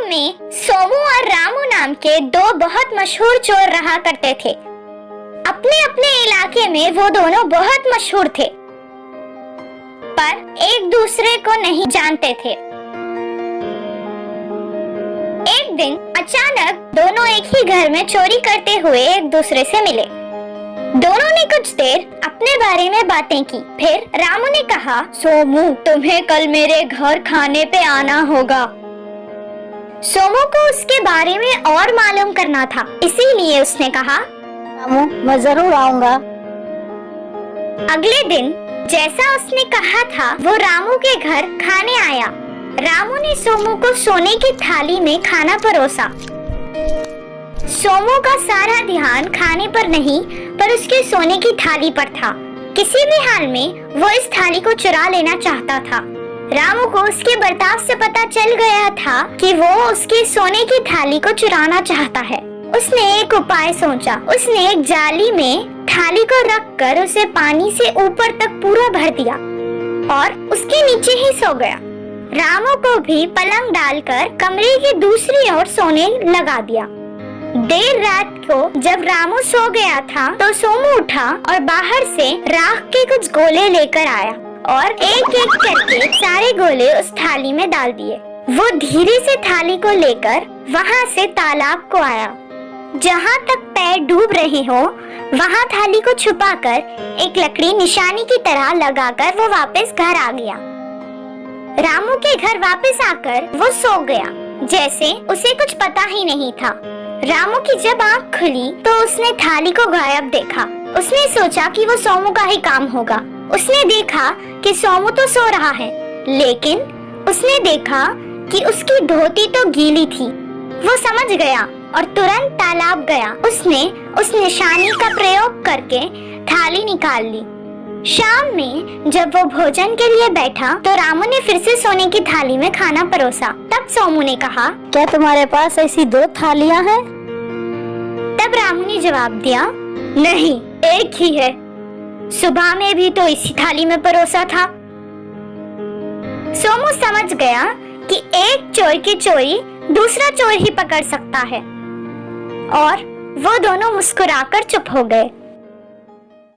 में सोमू और रामू नाम के दो बहुत मशहूर चोर रहा करते थे। अपने अपने इलाके में वो दोनों बहुत मशहूर थे, पर एक दूसरे को नहीं जानते थे। एक दिन अचानक दोनों एक ही घर में चोरी करते हुए एक दूसरे से मिले। दोनों ने कुछ देर अपने बारे में बातें की। फिर रामू ने कहा, सोमू, तुम्हें कल मेरे घर खाने पे आना होगा। सोमू को उसके बारे में और मालूम करना था, इसीलिए उसने कहा, रामू, मैं जरूर आऊंगा। अगले दिन जैसा उसने कहा था वो रामू के घर खाने आया। रामू ने सोमू को सोने की थाली में खाना परोसा। सोमू का सारा ध्यान खाने पर नहीं पर उसके सोने की थाली पर था। किसी भी हाल में वो इस थाली को चुरा लेना चाहता था। रामू को उसके बर्ताव से पता चल गया था कि वो उसके सोने की थाली को चुराना चाहता है। उसने एक उपाय सोचा। उसने एक जाली में थाली को रखकर उसे पानी से ऊपर तक पूरा भर दिया और उसके नीचे ही सो गया। रामू को भी पलंग डालकर कमरे की दूसरी ओर सोने लगा दिया। देर रात को जब रामू सो गया था तो सोमू उठा और बाहर से राख के कुछ गोले लेकर आया और एक एक करके सारे गोले उस थाली में डाल दिए। वो धीरे से थाली को लेकर वहाँ से तालाब को आया। जहाँ तक पैर डूब रहे हो वहाँ थाली को छुपाकर एक लकड़ी निशानी की तरह लगाकर वो वापस घर आ गया। रामू के घर वापस आकर वो सो गया जैसे उसे कुछ पता ही नहीं था। रामू की जब आँख खुली तो उसने थाली को गायब देखा। उसने सोचा कि वो सोमू का ही काम होगा। उसने देखा कि सोमू तो सो रहा है, लेकिन उसने देखा कि उसकी धोती तो गीली थी। वो समझ गया और तुरंत तालाब गया। उसने उस निशानी का प्रयोग करके थाली निकाल ली। शाम में जब वो भोजन के लिए बैठा तो रामू ने फिर से सोने की थाली में खाना परोसा। तब सोमू ने कहा, क्या तुम्हारे पास ऐसी दो थालियां हैं? तब रामू ने जवाब दिया, नहीं, एक ही है। सुबह में भी तो इसी थाली में परोसा था। सोमू समझ गया कि एक चोर की चोरी दूसरा चोर ही पकड़ सकता है और वो दोनों मुस्कुराकर चुप हो गए।